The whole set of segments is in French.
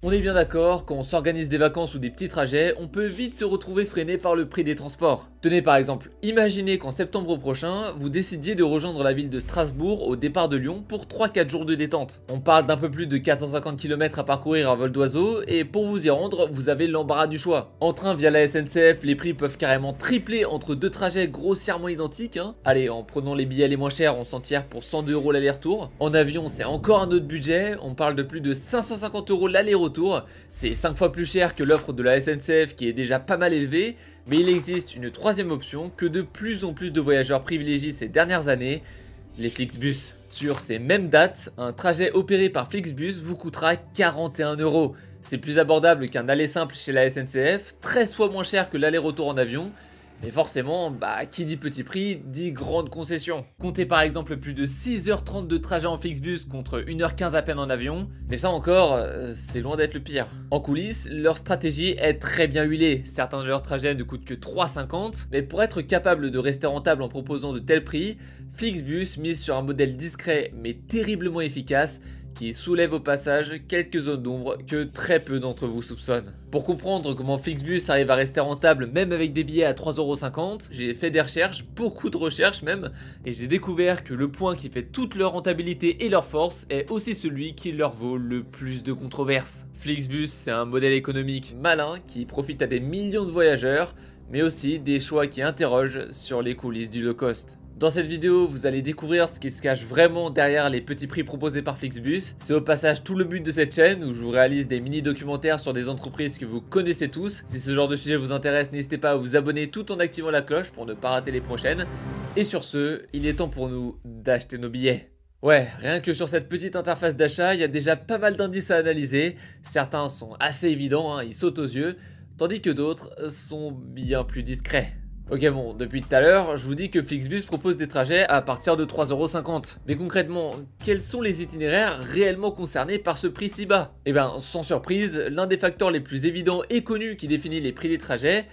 On est bien d'accord, quand on s'organise des vacances ou des petits trajets, on peut vite se retrouver freiné par le prix des transports. Tenez par exemple, imaginez qu'en septembre prochain, vous décidiez de rejoindre la ville de Strasbourg au départ de Lyon pour 3-4 jours de détente. On parle d'un peu plus de 450 km à parcourir à vol d'oiseau et pour vous y rendre, vous avez l'embarras du choix. En train via la SNCF, les prix peuvent carrément tripler entre deux trajets grossièrement identiques. Allez, en prenant les billets les moins chers, on s'en tire pour 102 € l'aller-retour. En avion, c'est encore un autre budget, on parle de plus de 550 € l'aller-retour. C'est 5 fois plus cher que l'offre de la SNCF qui est déjà pas mal élevée, mais il existe une troisième option que de plus en plus de voyageurs privilégient ces dernières années, les Flixbus. Sur ces mêmes dates, un trajet opéré par Flixbus vous coûtera 41 €. C'est plus abordable qu'un aller simple chez la SNCF, 13 fois moins cher que l'aller-retour en avion. Mais forcément, qui dit petit prix, dit grande concession. Comptez par exemple plus de 6h30 de trajet en Flixbus contre 1h15 à peine en avion, mais ça encore, c'est loin d'être le pire. En coulisses, leur stratégie est très bien huilée. Certains de leurs trajets ne coûtent que 3,50, mais pour être capable de rester rentable en proposant de tels prix, Flixbus mise sur un modèle discret mais terriblement efficace qui soulève au passage quelques zones d'ombre que très peu d'entre vous soupçonnent. Pour comprendre comment Flixbus arrive à rester rentable même avec des billets à 3,50 €, j'ai fait des recherches, beaucoup de recherches même, et j'ai découvert que le point qui fait toute leur rentabilité et leur force est aussi celui qui leur vaut le plus de controverses. Flixbus, c'est un modèle économique malin qui profite à des millions de voyageurs, mais aussi des choix qui interrogent sur les coulisses du low cost. Dans cette vidéo, vous allez découvrir ce qui se cache vraiment derrière les petits prix proposés par Flixbus. C'est au passage tout le but de cette chaîne où je vous réalise des mini-documentaires sur des entreprises que vous connaissez tous. Si ce genre de sujet vous intéresse, n'hésitez pas à vous abonner tout en activant la cloche pour ne pas rater les prochaines. Et sur ce, il est temps pour nous d'acheter nos billets. Ouais, rien que sur cette petite interface d'achat, il y a déjà pas mal d'indices à analyser. Certains sont assez évidents, ils sautent aux yeux, tandis que d'autres sont bien plus discrets. Ok bon, depuis tout à l'heure, je vous dis que Flixbus propose des trajets à partir de 3,50 €. Mais concrètement, quels sont les itinéraires réellement concernés par ce prix si bas? Eh bien, sans surprise, l'un des facteurs les plus évidents et connus qui définit les prix des trajets,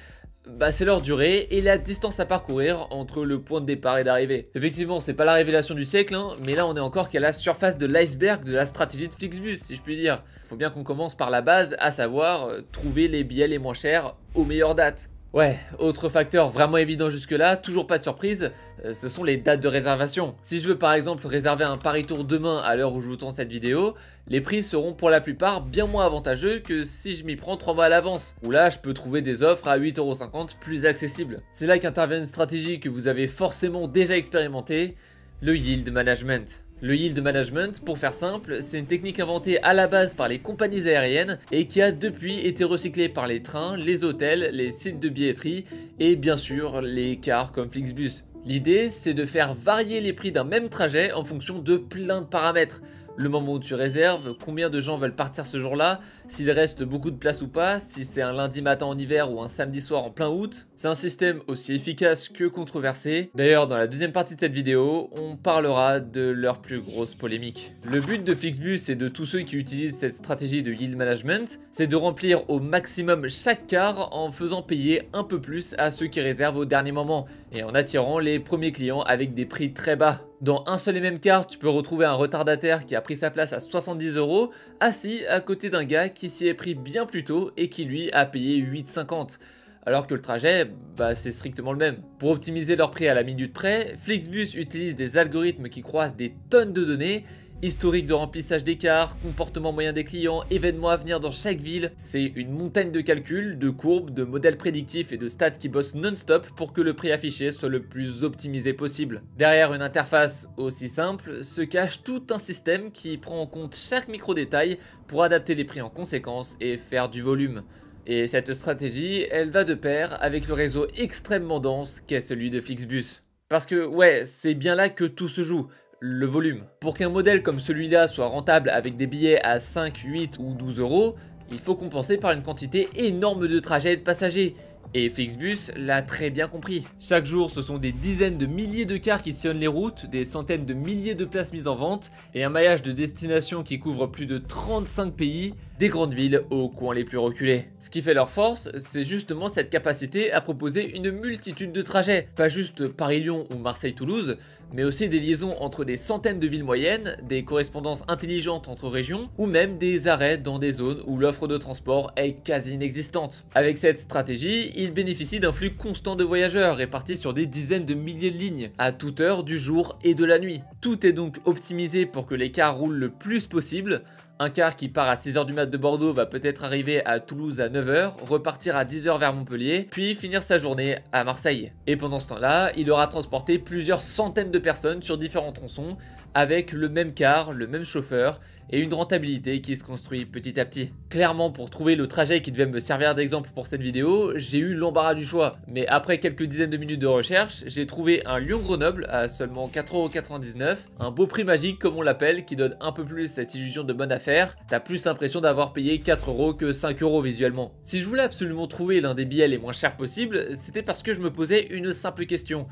c'est leur durée et la distance à parcourir entre le point de départ et d'arrivée. Effectivement, c'est pas la révélation du siècle, mais là on est encore qu'à la surface de l'iceberg de la stratégie de Flixbus, si je puis dire. Faut bien qu'on commence par la base, à savoir trouver les billets les moins chers aux meilleures dates. Ouais, autre facteur vraiment évident jusque-là, toujours pas de surprise, ce sont les dates de réservation. Si je veux par exemple réserver un Paris Tour demain à l'heure où je vous tourne cette vidéo, les prix seront pour la plupart bien moins avantageux que si je m'y prends 3 mois à l'avance, où là je peux trouver des offres à 8,50 € plus accessibles. C'est là qu'intervient une stratégie que vous avez forcément déjà expérimentée, le yield management. Le yield management, pour faire simple, c'est une technique inventée à la base par les compagnies aériennes et qui a depuis été recyclée par les trains, les hôtels, les sites de billetterie et bien sûr les cars comme Flixbus. L'idée, c'est de faire varier les prix d'un même trajet en fonction de plein de paramètres. Le moment où tu réserves, combien de gens veulent partir ce jour-là, s'il reste beaucoup de place ou pas, si c'est un lundi matin en hiver ou un samedi soir en plein août. C'est un système aussi efficace que controversé. D'ailleurs, dans la deuxième partie de cette vidéo, on parlera de leur plus grosse polémique. Le but de Flixbus et de tous ceux qui utilisent cette stratégie de yield management, c'est de remplir au maximum chaque car en faisant payer un peu plus à ceux qui réservent au dernier moment et en attirant les premiers clients avec des prix très bas. Dans un seul et même car, tu peux retrouver un retardataire qui a pris sa place à 70 €, assis à côté d'un gars qui s'y est pris bien plus tôt et qui lui a payé 8,50 €. Alors que le trajet, c'est strictement le même. Pour optimiser leur prix à la minute près, Flixbus utilise des algorithmes qui croisent des tonnes de données. Historique de remplissage des cars, comportement moyen des clients, événements à venir dans chaque ville, c'est une montagne de calculs, de courbes, de modèles prédictifs et de stats qui bossent non-stop pour que le prix affiché soit le plus optimisé possible. Derrière une interface aussi simple, se cache tout un système qui prend en compte chaque micro-détail pour adapter les prix en conséquence et faire du volume. Et cette stratégie, elle va de pair avec le réseau extrêmement dense qu'est celui de Flixbus. Parce que ouais, c'est bien là que tout se joue. Le volume. Pour qu'un modèle comme celui-là soit rentable avec des billets à 5, 8 ou 12 €, il faut compenser par une quantité énorme de trajets et de passagers. Et Flixbus l'a très bien compris. Chaque jour, ce sont des dizaines de milliers de cars qui sillonnent les routes, des centaines de milliers de places mises en vente, et un maillage de destinations qui couvre plus de 35 pays, des grandes villes aux coins les plus reculés. Ce qui fait leur force, c'est justement cette capacité à proposer une multitude de trajets. Pas juste Paris-Lyon ou Marseille-Toulouse, mais aussi des liaisons entre des centaines de villes moyennes, des correspondances intelligentes entre régions, ou même des arrêts dans des zones où l'offre de transport est quasi inexistante. Avec cette stratégie, il bénéficie d'un flux constant de voyageurs répartis sur des dizaines de milliers de lignes, à toute heure du jour et de la nuit. Tout est donc optimisé pour que les cars roulent le plus possible. Un car qui part à 6h du mat de Bordeaux va peut-être arriver à Toulouse à 9h, repartir à 10h vers Montpellier, puis finir sa journée à Marseille. Et pendant ce temps-là, il aura transporté plusieurs centaines de personnes sur différents tronçons, avec le même car, le même chauffeur, et une rentabilité qui se construit petit à petit. Clairement, pour trouver le trajet qui devait me servir d'exemple pour cette vidéo, j'ai eu l'embarras du choix. Mais après quelques dizaines de minutes de recherche, j'ai trouvé un Lyon-Grenoble à seulement 4,99€, un beau prix magique comme on l'appelle, qui donne un peu plus cette illusion de bonne affaire. T'as plus l'impression d'avoir payé 4€ que 5€ visuellement. Si je voulais absolument trouver l'un des billets les moins chers possibles, c'était parce que je me posais une simple question.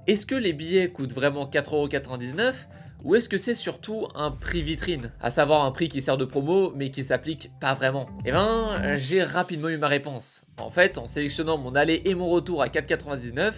Est-ce que les billets coûtent vraiment 4,99€ ou est-ce que c'est surtout un prix vitrine, à savoir un prix qui sert de promo mais qui s'applique pas vraiment? Eh ben, j'ai rapidement eu ma réponse. En fait, en sélectionnant mon aller et mon retour à 4,99€,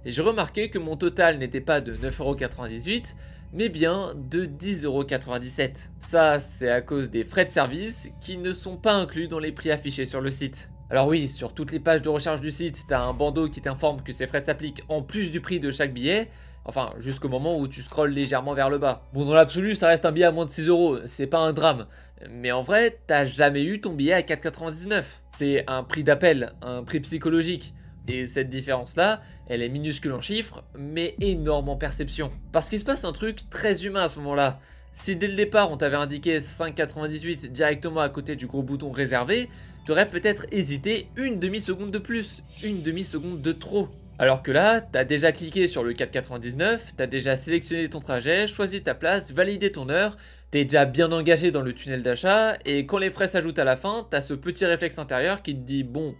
j'ai remarqué que mon total n'était pas de 9,98€, mais bien de 10,97€. Ça, c'est à cause des frais de service qui ne sont pas inclus dans les prix affichés sur le site. Alors oui, sur toutes les pages de recherche du site, t'as un bandeau qui t'informe que ces frais s'appliquent en plus du prix de chaque billet, enfin, jusqu'au moment où tu scrolles légèrement vers le bas. Bon, dans l'absolu, ça reste un billet à moins de 6€, c'est pas un drame. Mais en vrai, t'as jamais eu ton billet à 4,99€. C'est un prix d'appel, un prix psychologique. Et cette différence-là, elle est minuscule en chiffres, mais énorme en perception. Parce qu'il se passe un truc très humain à ce moment-là. Si dès le départ, on t'avait indiqué 5,98€ directement à côté du gros bouton réservé, t'aurais peut-être hésité une demi-seconde de plus, une demi-seconde de trop. Alors que là, t'as déjà cliqué sur le 4,99€, t'as déjà sélectionné ton trajet, choisi ta place, validé ton heure, t'es déjà bien engagé dans le tunnel d'achat, et quand les frais s'ajoutent à la fin, t'as ce petit réflexe intérieur qui te dit bon,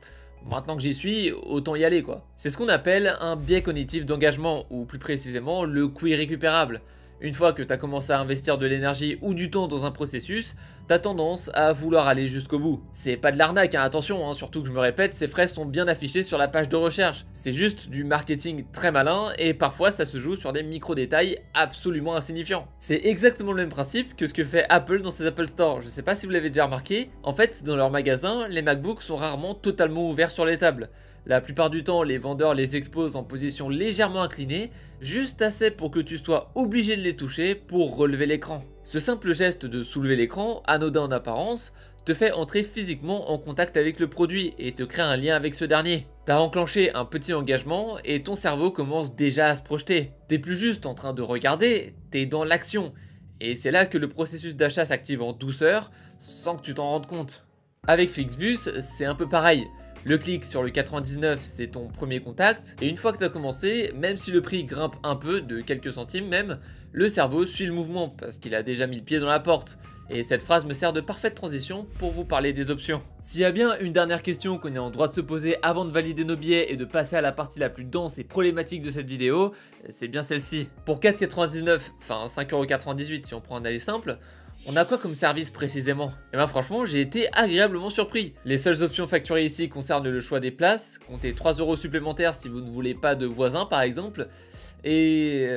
maintenant que j'y suis, autant y aller quoi. C'est ce qu'on appelle un biais cognitif d'engagement, ou plus précisément le coût irrécupérable. Une fois que tu as commencé à investir de l'énergie ou du temps dans un processus, tu as tendance à vouloir aller jusqu'au bout. C'est pas de l'arnaque, hein, attention, hein, surtout que je me répète, ces frais sont bien affichés sur la page de recherche. C'est juste du marketing très malin et parfois ça se joue sur des micro-détails absolument insignifiants. C'est exactement le même principe que ce que fait Apple dans ses Apple Store. Je sais pas si vous l'avez déjà remarqué, en fait dans leur magasin, les MacBooks sont rarement totalement ouverts sur les tables. La plupart du temps, les vendeurs les exposent en position légèrement inclinée, juste assez pour que tu sois obligé de les toucher pour relever l'écran. Ce simple geste de soulever l'écran, anodin en apparence, te fait entrer physiquement en contact avec le produit et te crée un lien avec ce dernier. T'as enclenché un petit engagement et ton cerveau commence déjà à se projeter. T'es plus juste en train de regarder, t'es dans l'action. Et c'est là que le processus d'achat s'active en douceur, sans que tu t'en rendes compte. Avec Flixbus, c'est un peu pareil. Le clic sur le 99, c'est ton premier contact, et une fois que tu as commencé, même si le prix grimpe un peu, de quelques centimes même, le cerveau suit le mouvement, parce qu'il a déjà mis le pied dans la porte. Et cette phrase me sert de parfaite transition pour vous parler des options. S'il y a bien une dernière question qu'on est en droit de se poser avant de valider nos billets et de passer à la partie la plus dense et problématique de cette vidéo, c'est bien celle-ci. Pour 4,99, enfin 5,98€ si on prend un aller simple, on a quoi comme service précisément? Et ben franchement, j'ai été agréablement surpris. Les seules options facturées ici concernent le choix des places, comptez 3€ supplémentaires si vous ne voulez pas de voisins par exemple, et...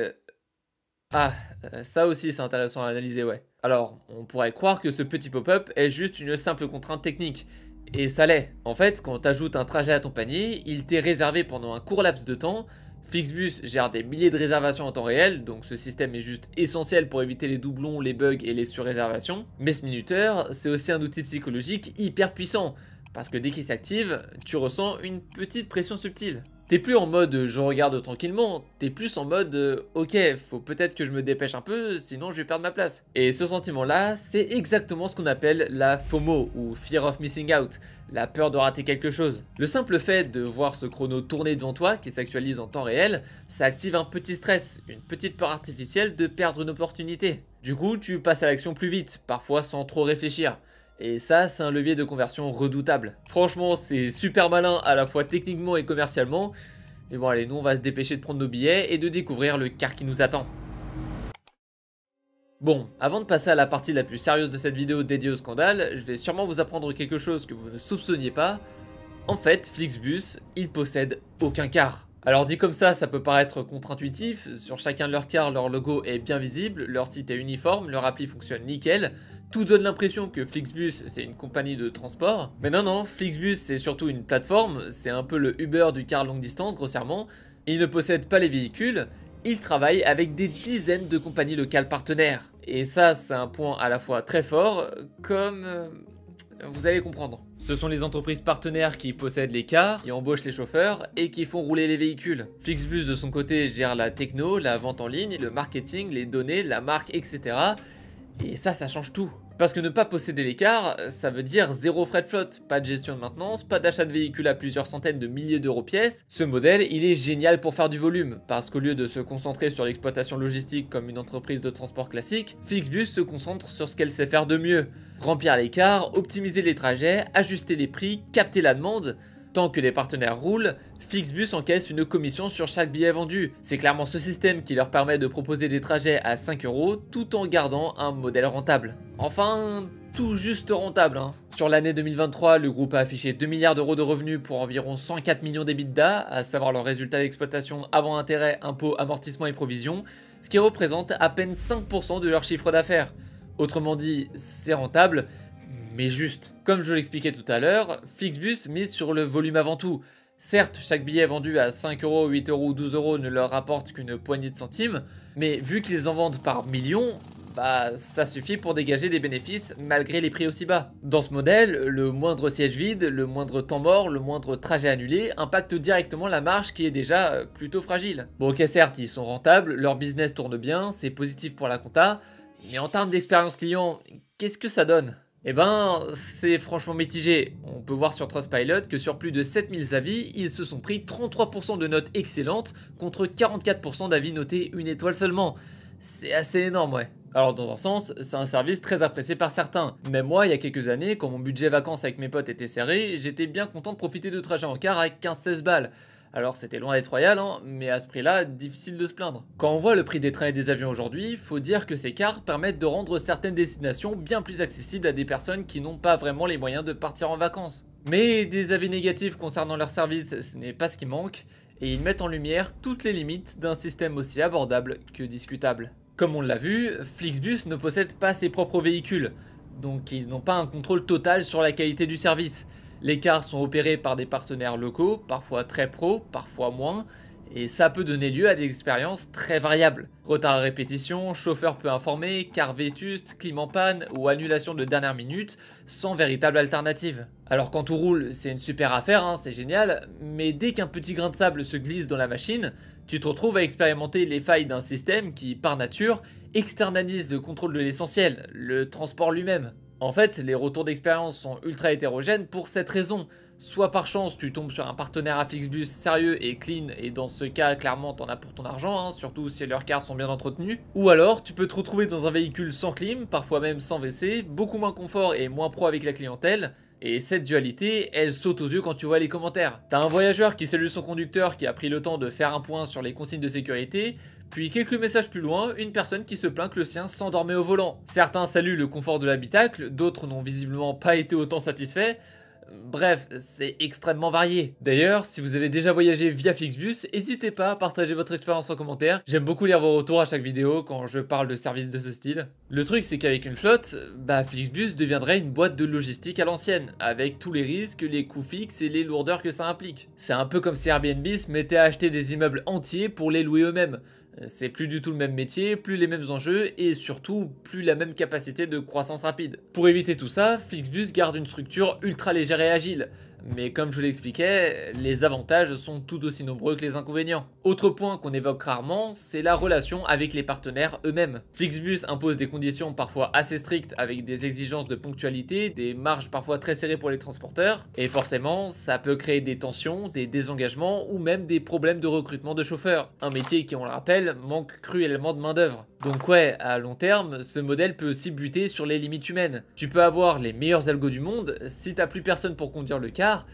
ça aussi c'est intéressant à analyser, ouais. Alors, on pourrait croire que ce petit pop-up est juste une simple contrainte technique, et ça l'est. En fait, quand tu ajoutes un trajet à ton panier, il t'est réservé pendant un court laps de temps. Flixbus gère des milliers de réservations en temps réel, donc ce système est juste essentiel pour éviter les doublons, les bugs et les surréservations. Mais ce minuteur, c'est aussi un outil psychologique hyper puissant, parce que dès qu'il s'active, tu ressens une petite pression subtile. T'es plus en mode je regarde tranquillement, t'es plus en mode ok, faut peut-être que je me dépêche un peu, sinon je vais perdre ma place. Et ce sentiment-là, c'est exactement ce qu'on appelle la FOMO ou Fear of Missing Out, la peur de rater quelque chose. Le simple fait de voir ce chrono tourner devant toi, qui s'actualise en temps réel, ça active un petit stress, une petite peur artificielle de perdre une opportunité. Du coup, tu passes à l'action plus vite, parfois sans trop réfléchir. Et ça, c'est un levier de conversion redoutable. Franchement, c'est super malin à la fois techniquement et commercialement. Mais bon, allez, nous on va se dépêcher de prendre nos billets et de découvrir le car qui nous attend. Bon, avant de passer à la partie la plus sérieuse de cette vidéo dédiée au scandale, je vais sûrement vous apprendre quelque chose que vous ne soupçonniez pas. En fait, Flixbus, il possède aucun car. Alors dit comme ça peut paraître contre-intuitif, sur chacun de leurs cars, leur logo est bien visible, leur site est uniforme, leur appli fonctionne nickel, tout donne l'impression que Flixbus c'est une compagnie de transport. Mais non, Flixbus c'est surtout une plateforme, c'est un peu le Uber du car longue distance grossièrement. Il ne possède pas les véhicules, il travaille avec des dizaines de compagnies locales partenaires. Et ça c'est un point à la fois très fort, comme... vous allez comprendre. Ce sont les entreprises partenaires qui possèdent les cars, qui embauchent les chauffeurs et qui font rouler les véhicules. Flixbus de son côté gère la techno, la vente en ligne, le marketing, les données, la marque, etc. Et ça change tout. Parce que ne pas posséder les cars, ça veut dire zéro frais de flotte, pas de gestion de maintenance, pas d'achat de véhicules à plusieurs centaines de milliers d'euros pièce. Ce modèle, il est génial pour faire du volume, parce qu'au lieu de se concentrer sur l'exploitation logistique comme une entreprise de transport classique, Flixbus se concentre sur ce qu'elle sait faire de mieux. Remplir les cars, optimiser les trajets, ajuster les prix, capter la demande. Tant que les partenaires roulent, Flixbus encaisse une commission sur chaque billet vendu. C'est clairement ce système qui leur permet de proposer des trajets à 5 € tout en gardant un modèle rentable. Enfin, tout juste rentable. Sur l'année 2023, le groupe a affiché 2 milliards d'euros de revenus pour environ 104 millions d'EBITDA, à savoir leur résultat d'exploitation avant intérêts, impôts, amortissements et provisions, ce qui représente à peine 5% de leur chiffre d'affaires. Autrement dit, c'est rentable, mais juste. Comme je l'expliquais tout à l'heure, Flixbus mise sur le volume avant tout. Certes, chaque billet vendu à 5 €, 8 € ou 12 € ne leur rapporte qu'une poignée de centimes, mais vu qu'ils en vendent par millions, ça suffit pour dégager des bénéfices malgré les prix aussi bas. Dans ce modèle, le moindre siège vide, le moindre temps mort, le moindre trajet annulé impacte directement la marge qui est déjà plutôt fragile. Bon ok certes, ils sont rentables, leur business tourne bien, c'est positif pour la compta, mais en termes d'expérience client, qu'est-ce que ça donne ? Eh ben, c'est franchement mitigé. On peut voir sur Trustpilot que sur plus de 7000 avis, ils se sont pris 33% de notes excellentes contre 44% d'avis notés une étoile seulement. C'est assez énorme, ouais. Alors dans un sens, c'est un service très apprécié par certains. Même moi, il y a quelques années, quand mon budget vacances avec mes potes était serré, j'étais bien content de profiter de trajets en car à 15-16 balles. Alors c'était loin d'être royal, mais à ce prix-là, difficile de se plaindre. Quand on voit le prix des trains et des avions aujourd'hui, faut dire que ces cars permettent de rendre certaines destinations bien plus accessibles à des personnes qui n'ont pas vraiment les moyens de partir en vacances. Mais des avis négatifs concernant leur service, ce n'est pas ce qui manque, et ils mettent en lumière toutes les limites d'un système aussi abordable que discutable. Comme on l'a vu, Flixbus ne possède pas ses propres véhicules, donc ils n'ont pas un contrôle total sur la qualité du service. Les cars sont opérés par des partenaires locaux, parfois très pro, parfois moins, et ça peut donner lieu à des expériences très variables. Retard à répétition, chauffeur peu informé, car vétuste, clim en panne ou annulation de dernière minute, sans véritable alternative. Alors quand tout roule, c'est une super affaire, c'est génial, mais dès qu'un petit grain de sable se glisse dans la machine, tu te retrouves à expérimenter les failles d'un système qui, par nature, externalise le contrôle de l'essentiel, le transport lui-même. En fait, les retours d'expérience sont ultra hétérogènes pour cette raison. Soit par chance, tu tombes sur un partenaire à Flixbus sérieux et clean, et dans ce cas, clairement, t'en as pour ton argent, surtout si leurs cars sont bien entretenus. Ou alors, tu peux te retrouver dans un véhicule sans clim, parfois même sans WC, beaucoup moins confort et moins pro avec la clientèle. Et cette dualité, elle saute aux yeux quand tu vois les commentaires. T'as un voyageur qui salue son conducteur qui a pris le temps de faire un point sur les consignes de sécurité, puis quelques messages plus loin, une personne qui se plaint que le sien s'endormait au volant. Certains saluent le confort de l'habitacle, d'autres n'ont visiblement pas été autant satisfaits. Bref, c'est extrêmement varié. D'ailleurs, si vous avez déjà voyagé via Flixbus, n'hésitez pas à partager votre expérience en commentaire. J'aime beaucoup lire vos retours à chaque vidéo quand je parle de services de ce style. Le truc c'est qu'avec une flotte, Flixbus deviendrait une boîte de logistique à l'ancienne, avec tous les risques, les coûts fixes et les lourdeurs que ça implique. C'est un peu comme si Airbnb se mettait à acheter des immeubles entiers pour les louer eux-mêmes. C'est plus du tout le même métier, plus les mêmes enjeux et surtout plus la même capacité de croissance rapide. Pour éviter tout ça, Flixbus garde une structure ultra légère et agile. Mais comme je l'expliquais, les avantages sont tout aussi nombreux que les inconvénients. Autre point qu'on évoque rarement, c'est la relation avec les partenaires eux-mêmes. Flixbus impose des conditions parfois assez strictes avec des exigences de ponctualité, des marges parfois très serrées pour les transporteurs, et forcément, ça peut créer des tensions, des désengagements ou même des problèmes de recrutement de chauffeurs. Un métier qui, on le rappelle, manque cruellement de main-d'œuvre. Donc ouais, à long terme, ce modèle peut aussi buter sur les limites humaines. Tu peux avoir les meilleurs algos du monde, si t'as plus personne pour conduire le car,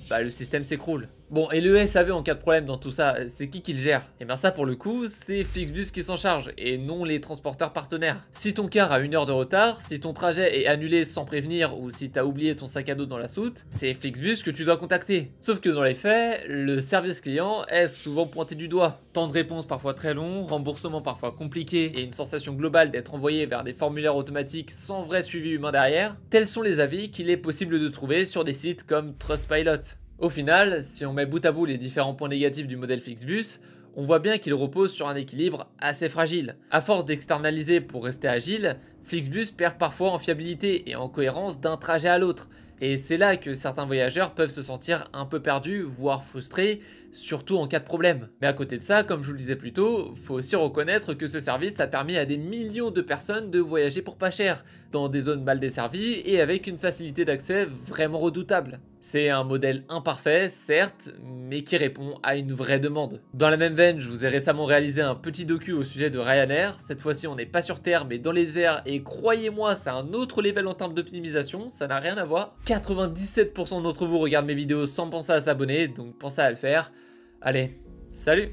bah le système s'écroule. Bon, et le SAV en cas de problème dans tout ça, c'est qui le gère? Et bien ça pour le coup, c'est Flixbus qui s'en charge, et non les transporteurs partenaires. Si ton car a 1 heure de retard, si ton trajet est annulé sans prévenir, ou si t'as oublié ton sac à dos dans la soute, c'est Flixbus que tu dois contacter. Sauf que dans les faits, le service client est souvent pointé du doigt. Temps de réponse parfois très long, remboursement parfois compliqué, et une sensation globale d'être envoyé vers des formulaires automatiques sans vrai suivi humain derrière, tels sont les avis qu'il est possible de trouver sur des sites comme Trustpilot. Au final, si on met bout à bout les différents points négatifs du modèle Flixbus, on voit bien qu'il repose sur un équilibre assez fragile. À force d'externaliser pour rester agile, Flixbus perd parfois en fiabilité et en cohérence d'un trajet à l'autre. Et c'est là que certains voyageurs peuvent se sentir un peu perdus, voire frustrés, surtout en cas de problème. Mais à côté de ça, comme je vous le disais plus tôt, faut aussi reconnaître que ce service a permis à des millions de personnes de voyager pour pas cher, dans des zones mal desservies et avec une facilité d'accès vraiment redoutable. C'est un modèle imparfait, certes, mais qui répond à une vraie demande. Dans la même veine, je vous ai récemment réalisé un petit docu au sujet de Ryanair. Cette fois-ci, on n'est pas sur Terre, mais dans les airs, et croyez-moi, c'est un autre level en termes d'optimisation, ça n'a rien à voir. 97% d'entre vous regardent mes vidéos sans penser à s'abonner, donc pensez à le faire. Allez, salut!